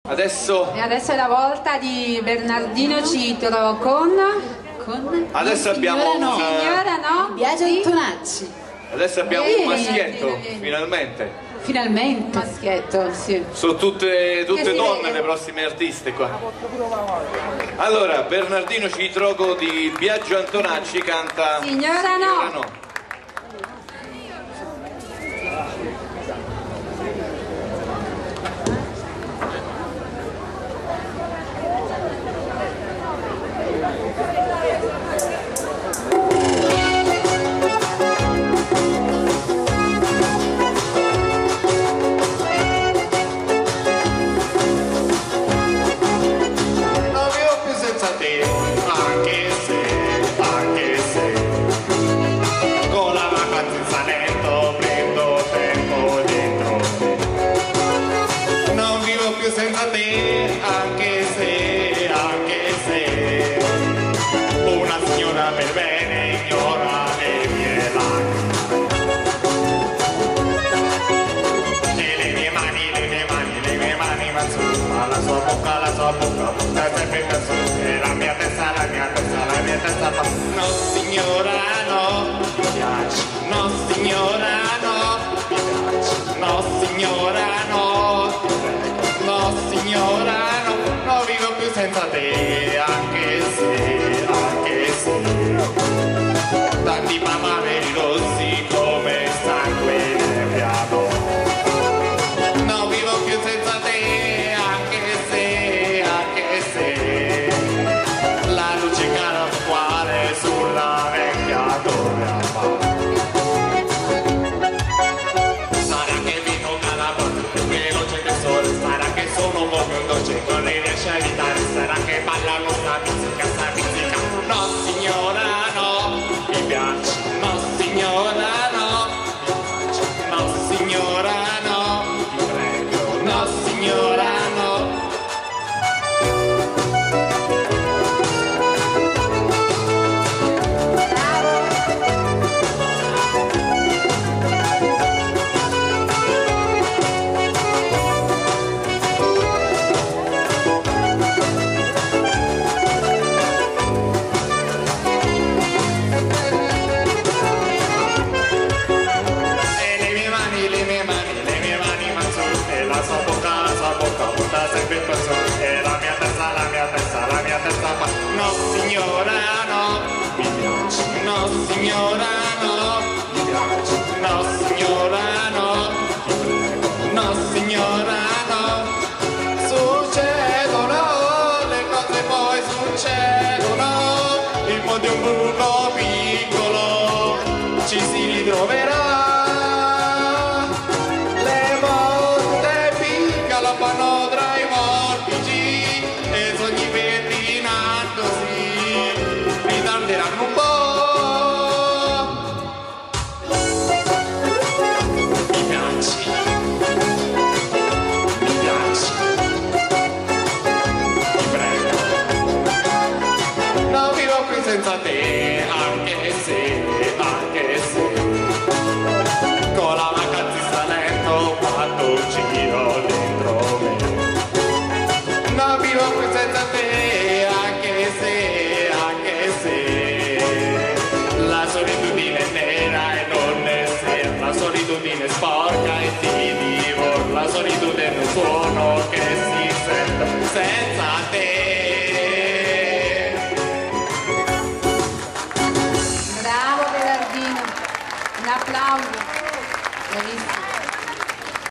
Adesso è la volta di Bernardino Citro con adesso abbiamo signora no? Biagio Antonacci. Adesso abbiamo un maschietto, finalmente. Finalmente maschietto, sì. Sono tutte donne vede. le prossime artiste qua. Allora, Bernardino Citroco di Biagio Antonacci canta Signora no. Senza te, anche se una signora per bene ignora le mie lacrime e le mie mani ma la sua bocca sta sempre in su e la mia testa fa no signora no, mi piace, no signora no, mi piace, no signora no, no signora no, non vivo più senza te, anche se tanti papaveri rossi come sangue nel piano. Non vivo più senza te, anche se la luce cara uguale sulla vecchia torre al mare. Sarà che vivo calabrone, veloce del sole, sarà che sono come un dolce, non ne riesce a evitare, sarà che ballano sta pizzica, no signora no, mi piace, no signora no, mi piace, no signora no, ti prego, no signora no. E la mia testa fa no signora no, mi piace, no signora no, mi piace, no signora no, ti prego, no signora no. Succedono le cose poi succedono, il po' di un buco piccolo ci si ritroverà. Le morte piccole fanno tra i morbici e sogni pettinandosi ritarderanno un po'. Mi piaci, ti prego, non vivo qui senza te, anche se con la vacanza in Salento quando giro dentro me. Non vivo qui senza te, anche se la solitudine è nera e non è sera, la solitudine è sporca e ti divora, la solitudine è un suono che si sente senza te. Bravo Bernardino, un applauso. Bravissimo.